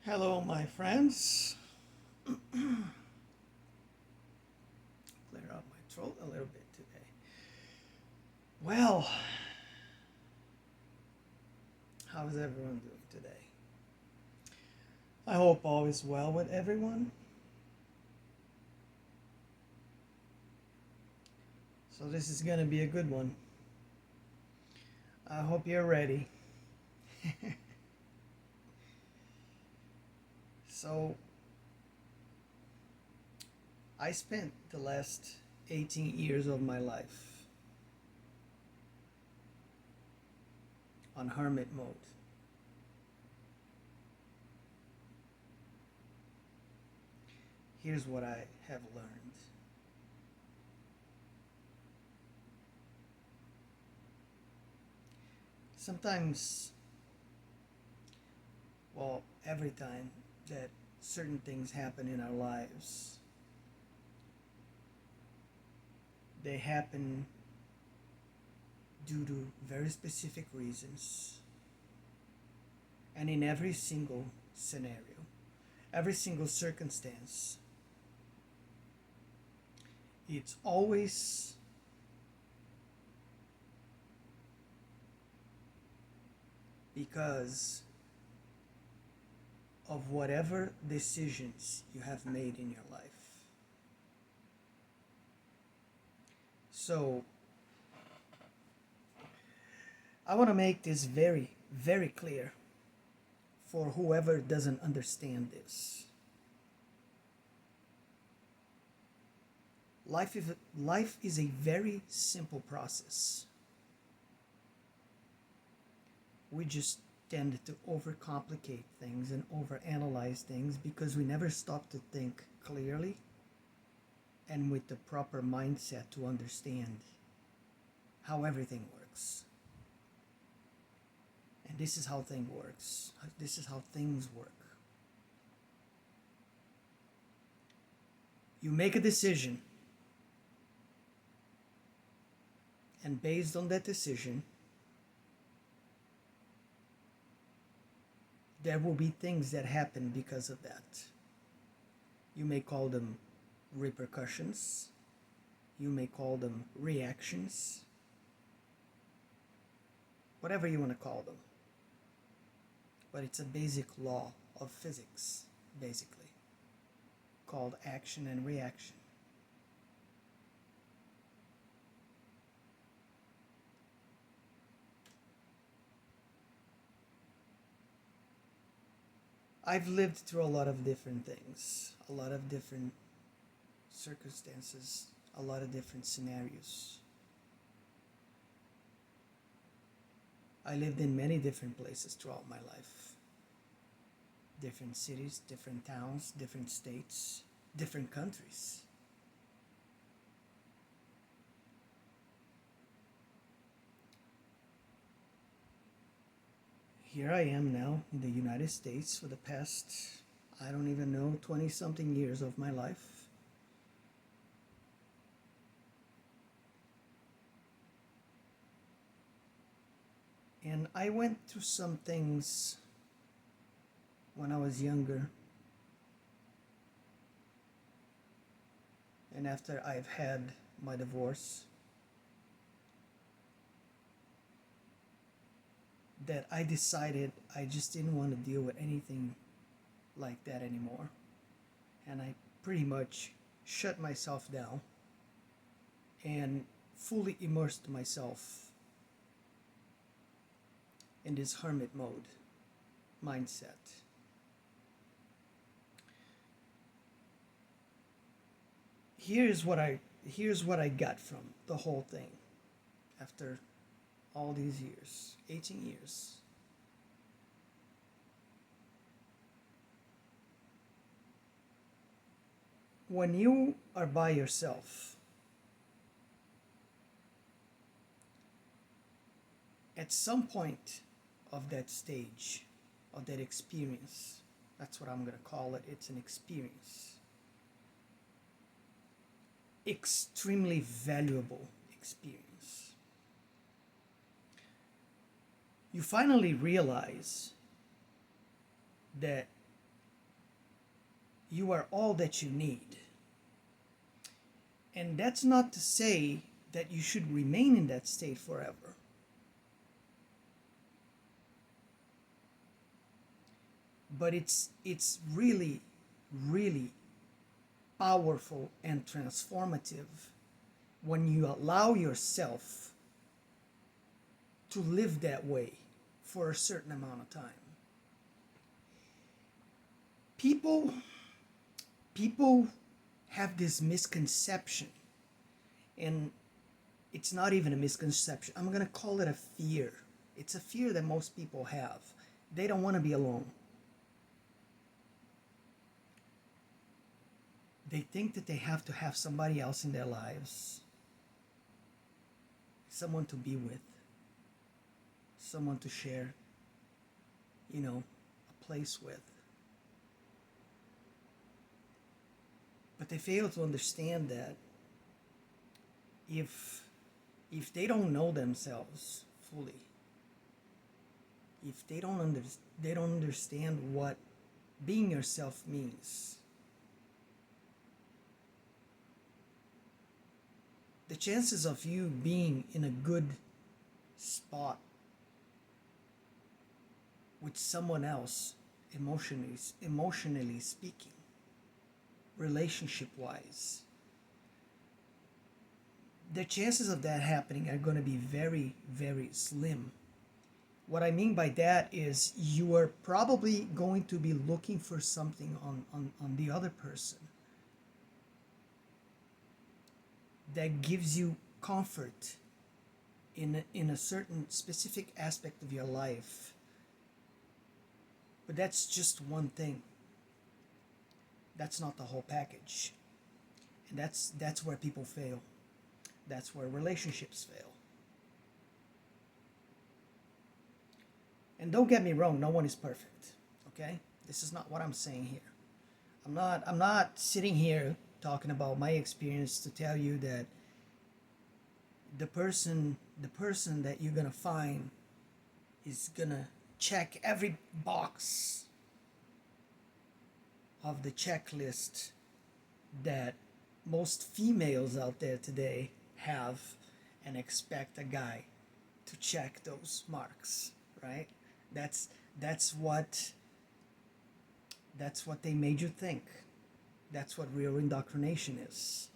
Hello, my friends. Clear out my throat a little bit today. Well, how's everyone doing today? I hope all is well with everyone. So, this is going to be a good one. I hope you're ready. So, I spent the last 18 years of my life on hermit mode. Here's what I have learned. Sometimes, well, every time that certain things happen in our lives, they happen due to very specific reasons. And in every single scenario, every single circumstance, it's always because of whatever decisions you have made in your life. So, I want to make this very, very clear for whoever doesn't understand this. Life is a very simple process. We just tend to overcomplicate things and overanalyze things because we never stop to think clearly and with the proper mindset to understand how everything works. And this is how things works. This is how things work. You make a decision, and based on that decision, there will be things that happen because of that. You may call them repercussions. You may call them reactions. Whatever you want to call them. But it's a basic law of physics, basically, called action and reaction. I've lived through a lot of different things, a lot of different circumstances, a lot of different scenarios. I lived in many different places throughout my life. Different cities, different towns, different states, different countries. Here I am now in the United States for the past, I don't even know, 20 something years of my life. And I went through some things when I was younger. And after I've had my divorce, that I decided I just didn't want to deal with anything like that anymore. And I pretty much shut myself down and fully immersed myself in this hermit mode mindset. Here's what I got from the whole thing after all these years, 18 years. When you are by yourself, at some point of that stage, of that experience, that's what I'm going to call it, it's an experience. Extremely valuable experience. You finally realize that You are all that you need. And that's not to say that you should remain in that state forever. But it's really, really powerful and transformative when you allow yourself to live that way for a certain amount of time. People have this misconception, and it's not even a misconception. I'm going to call it a fear. It's a fear that most people have. They don't want to be alone. They think that they have to have somebody else in their lives, someone to be with, someone to share, a place with. But they fail to understand that if they don't know themselves fully, if they don't understand what being yourself means, the chances of you being in a good spot with someone else, emotionally speaking, relationship-wise, the chances of that happening are going to be very, very slim. What I mean by that is you are probably going to be looking for something on the other person that gives you comfort in a certain specific aspect of your life. But that's just one thing. That's not the whole package. And that's where people fail. That's where relationships fail. And don't get me wrong, no one is perfect. Okay? This is not what I'm saying here. I'm not sitting here talking about my experience to tell you that the person that you're gonna find is gonna check every box of the checklist that most females out there today have and expect a guy to check those marks, right? That's what they made you think. That's what real indoctrination is.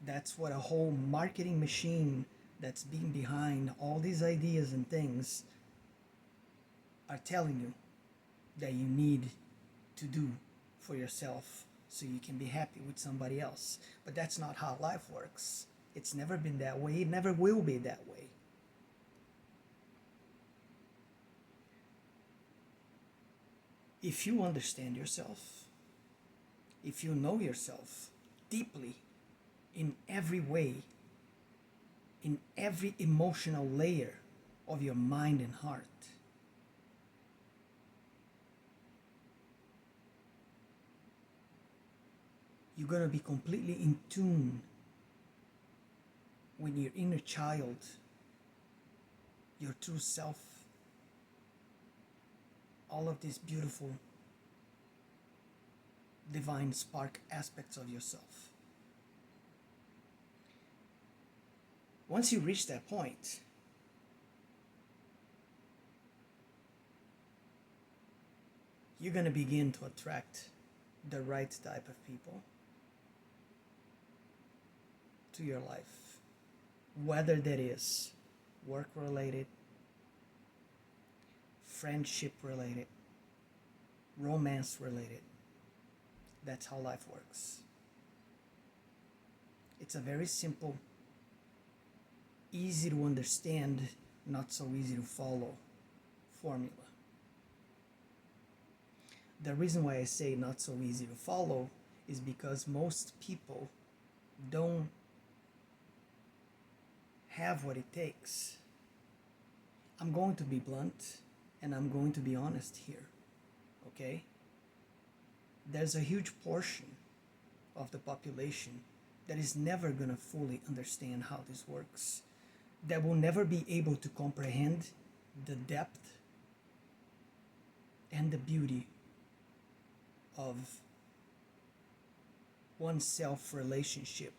That's what a whole marketing machine that's being behind all these ideas and things are telling you that you need to do for yourself so you can be happy with somebody else. But that's not how life works. It's never been that way. It never will be that way. If you understand yourself, if you know yourself deeply in every way, in every emotional layer of your mind and heart, you're going to be completely in tune with your inner child, your true self, all of these beautiful divine spark aspects of yourself. Once you reach that point, you're going to begin to attract the right type of people to your life, whether that is work related, friendship related, romance related. That's how life works. It's a very simple, easy to understand, not so easy to follow formula. The reason why I say not so easy to follow is because most people don't have what it takes. I'm going to be blunt and I'm going to be honest here, okay? There's a huge portion of the population that is never going to fully understand how this works, that will never be able to comprehend the depth and the beauty of oneself relationship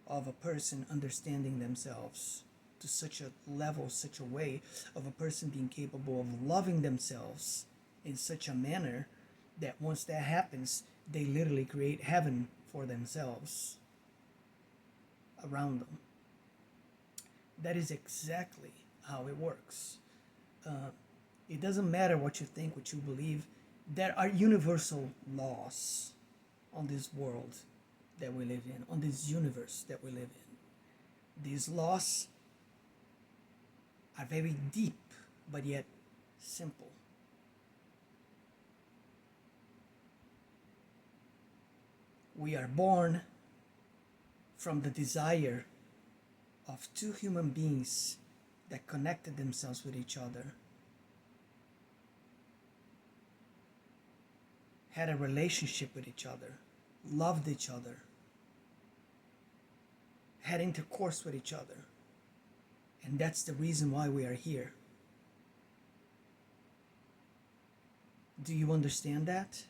of a person understanding themselves to such a level, such a way of a person being capable of loving themselves in such a manner that once that happens, they literally create heaven for themselves around them. That is exactly how it works. It doesn't matter what you think, what you believe. There are universal laws on this world that we live in, on this universe that we live in. These laws are very deep, but yet simple. We are born from the desire of two human beings that connected themselves with each other, had a relationship with each other, loved each other, had intercourse with each other. And that's the reason why we are here. Do you understand that?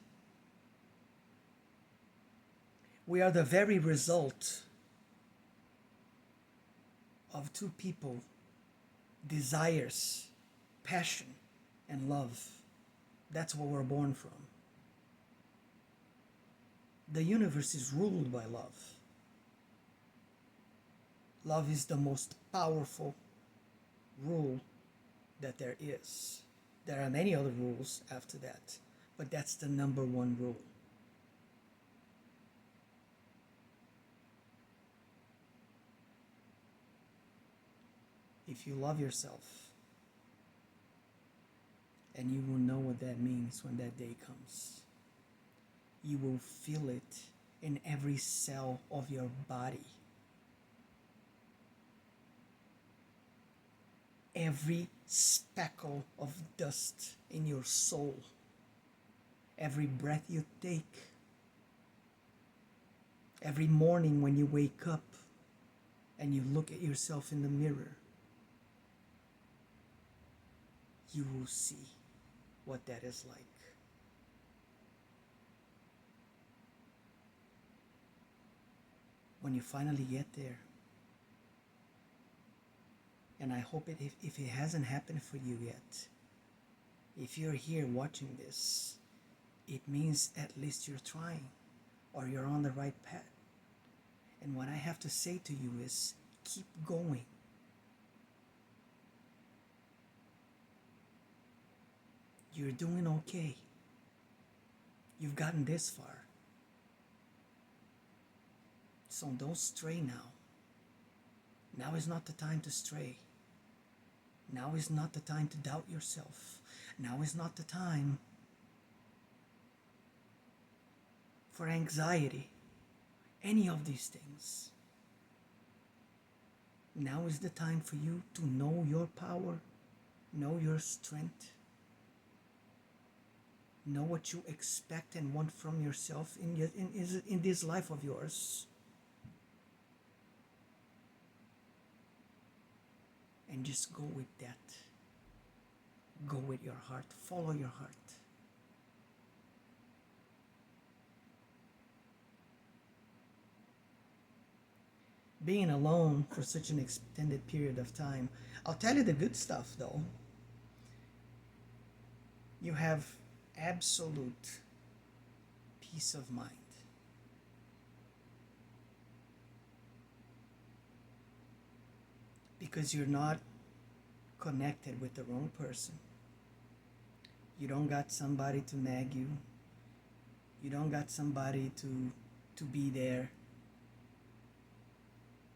We are the very result of two people, desires, passion, and love. That's what we're born from. The universe is ruled by love. Love is the most powerful rule that there is. There are many other rules after that, but that's the number one rule. If you love yourself, and you will know what that means when that day comes. You will feel it in every cell of your body. Every speckle of dust in your soul. Every breath you take. Every morning when you wake up and you look at yourself in the mirror, you will see what that is like. When you finally get there, and I hope if it hasn't happened for you yet, if you're here watching this, it means at least you're trying, or you're on the right path. And what I have to say to you is, keep going. You're doing okay. You've gotten this far. So don't stray now. Now is not the time to stray. Now is not the time to doubt yourself. Now is not the time for anxiety. Any of these things. Now is the time for you to know your power, know your strength, know what you expect and want from yourself in this life of yours. And just go with that. Go with your heart. Follow your heart. Being alone for such an extended period of time, I'll tell you the good stuff though. You have absolute peace of mind. Because you're not connected with the wrong person. You don't got somebody to nag you. You don't got somebody to be there.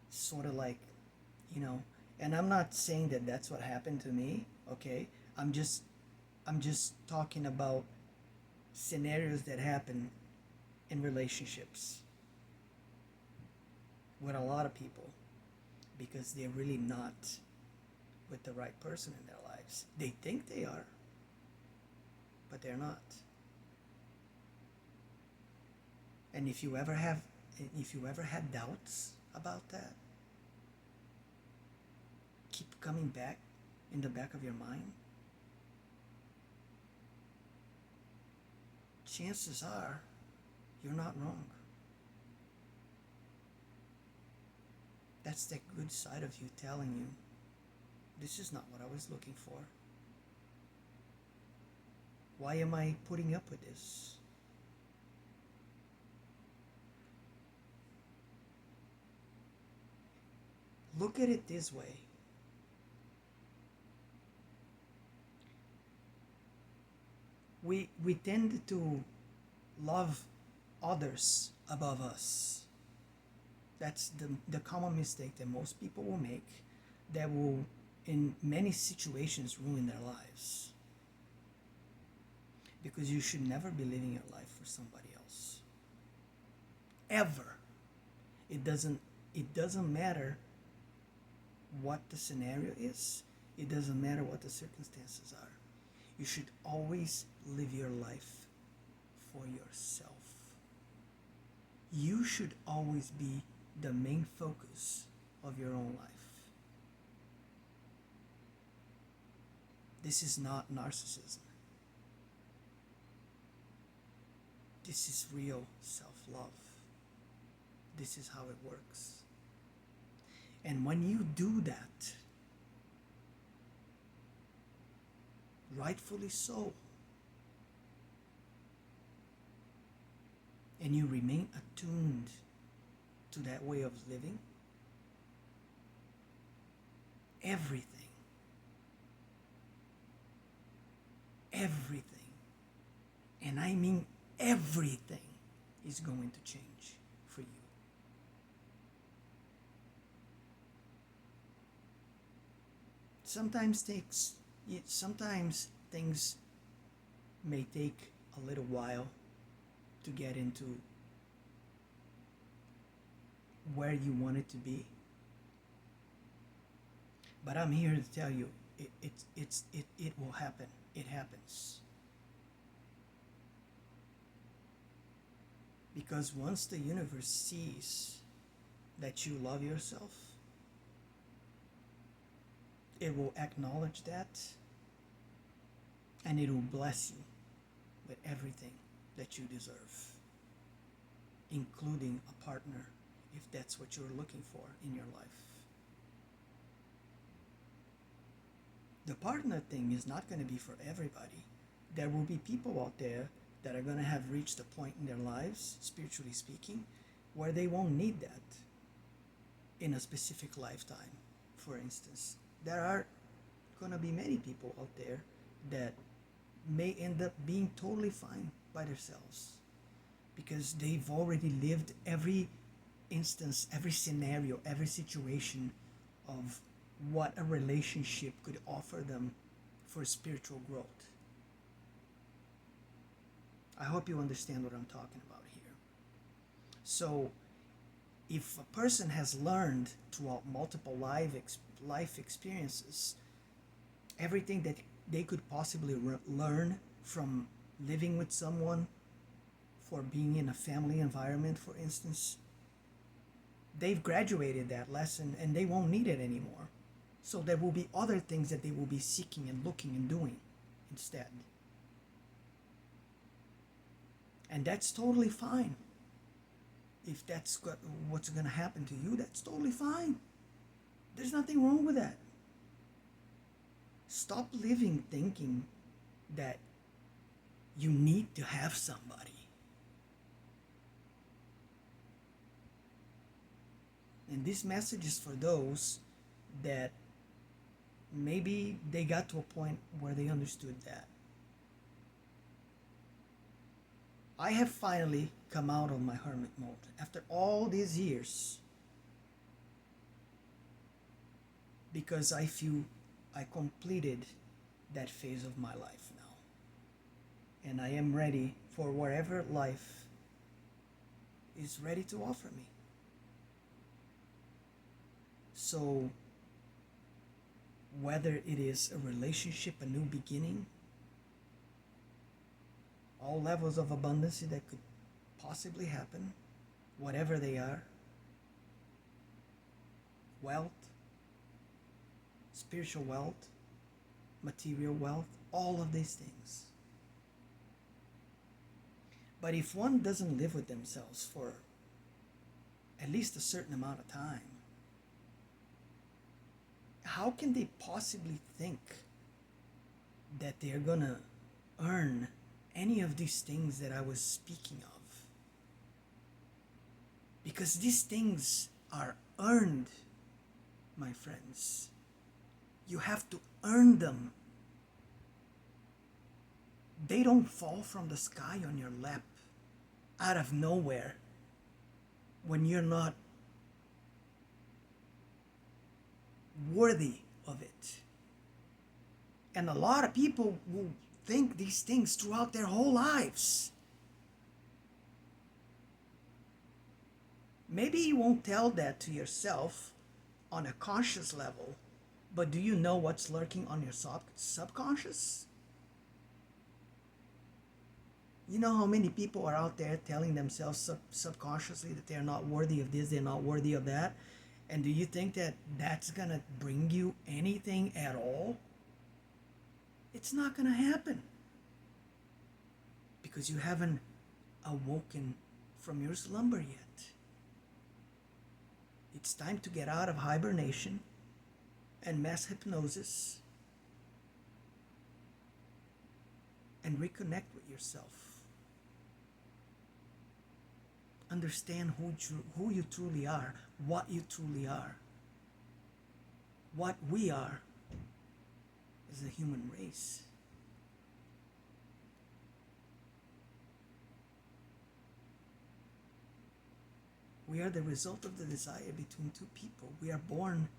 Sort of like, and I'm not saying that that's what happened to me, okay? I'm just talking about scenarios that happen in relationships with a lot of people, because they're really not with the right person in their lives. They think they are, but they're not. And if you ever had doubts about that, keep coming back in the back of your mind. chances are you're not wrong. That's the good side of you telling you, this is not what I was looking for. Why am I putting up with this? Look at it this way. We tend to love others above us. That's the common mistake that most people will make, that will, in many situations, ruin their lives. Because you should never be living your life for somebody else. Ever. It doesn't matter what the scenario is. It doesn't matter what the circumstances are. You should always live your life for yourself. You should always be the main focus of your own life. This is not narcissism. This is real self-love. This is how it works. And when you do that, rightfully so, and you remain attuned to that way of living, everything, and I mean everything, is going to change for you. Sometimes things may take a little while to get into where you want it to be, but I'm here to tell you, it will happen. It happens. Because once the universe sees that you love yourself, it will acknowledge that, and it will bless you with everything that you deserve, including a partner, if that's what you're looking for in your life. The partner thing is not going to be for everybody. There will be people out there that are going to have reached a point in their lives, spiritually speaking, where they won't need that in a specific lifetime. For instance, there are going to be many people out there that may end up being totally fine by themselves because they've already lived every instance, every scenario, every situation of what a relationship could offer them for spiritual growth. I hope you understand what I'm talking about here. So, if a person has learned throughout multiple life experiences everything that they could possibly learn from living with someone, for being in a family environment, for instance, they've graduated that lesson and they won't need it anymore. So there will be other things that they will be seeking and looking and doing instead. And that's totally fine. If that's what's going to happen to you, that's totally fine. There's nothing wrong with that. Stop living thinking that you need to have somebody. And this message is for those that maybe they got to a point where they understood that. I have finally come out of my hermit mode after all these years, because I feel I completed that phase of my life now. And I am ready for whatever life is ready to offer me. So, whether it is a relationship, a new beginning, all levels of abundance that could possibly happen, whatever they are, wealth, spiritual wealth, material wealth, all of these things. But if one doesn't live with themselves for at least a certain amount of time, how can they possibly think that they're gonna earn any of these things that I was speaking of? Because these things are earned, my friends. You have to earn them. They don't fall from the sky on your lap out of nowhere when you're not worthy of it. And a lot of people will think these things throughout their whole lives. Maybe you won't tell that to yourself on a conscious level, but do you know what's lurking on your subconscious? You know how many people are out there telling themselves subconsciously that they're not worthy of this, they're not worthy of that? And do you think that that's going to bring you anything at all? It's not going to happen. Because you haven't awoken from your slumber yet. It's time to get out of hibernation and mass hypnosis and reconnect with yourself. Understand who you truly are, what you truly are, what we are as a human race. We are the result of the desire between two people. We are born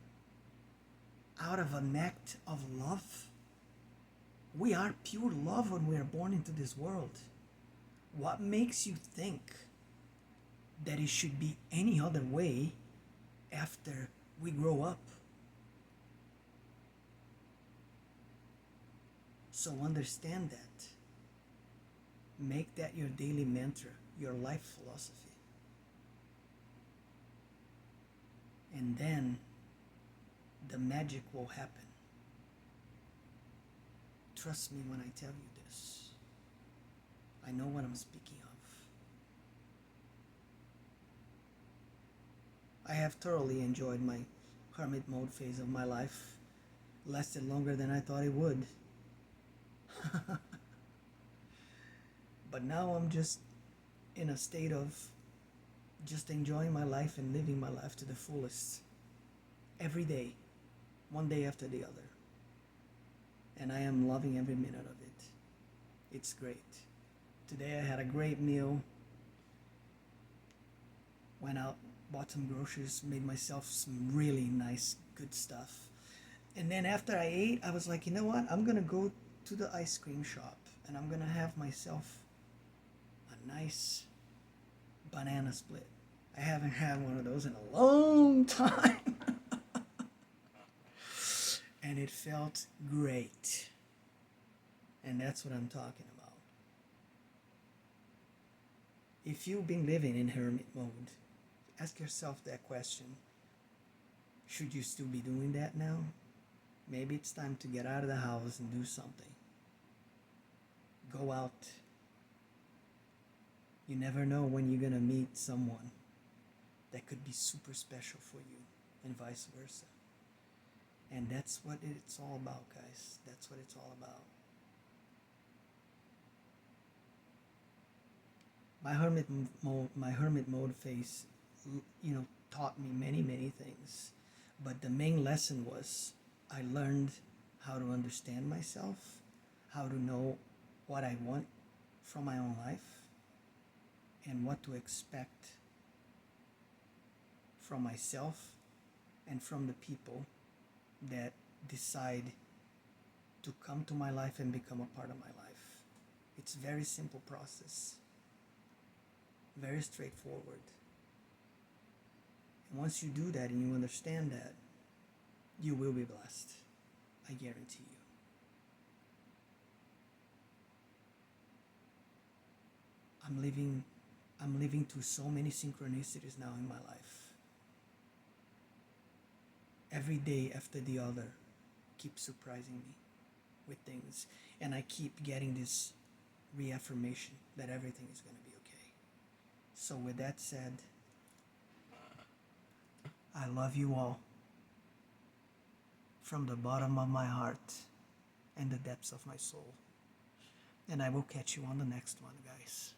out of an act of love. We are pure love when we are born into this world. What makes you think that it should be any other way after we grow up? So understand that. Make that your daily mantra, your life philosophy. And then the magic will happen. Trust me when I tell you this. I know what I'm speaking of. I have thoroughly enjoyed my hermit mode phase of my life. Lasted longer than I thought it would. But now I'm just in a state of just enjoying my life and living my life to the fullest. Every day, one day after the other. And I am loving every minute of it. It's great. Today I had a great meal. Went out, bought some groceries, made myself some really nice, good stuff. And then after I ate, I was like, you know what? I'm gonna go to the ice cream shop and I'm gonna have myself a nice banana split. I haven't had one of those in a long time. And it felt great. And that's what I'm talking about. If you've been living in hermit mode, ask yourself that question. Should you still be doing that now? Maybe it's time to get out of the house and do something. Go out. You never know when you're gonna meet someone that could be super special for you, and vice versa. And that's what it's all about, guys. That's what it's all about. My hermit mode phase, taught me many, many things. But the main lesson was I learned how to understand myself, how to know what I want from my own life, and what to expect from myself and from the people that decide to come to my life and become a part of my life. It's a very simple process, very straightforward. And once you do that and you understand that, you will be blessed. I guarantee you. I'm living through so many synchronicities now in my life. Every day after the other keeps surprising me with things. And I keep getting this reaffirmation that everything is going to be okay. So, with that said, I love you all from the bottom of my heart and the depths of my soul. And I will catch you on the next one, guys.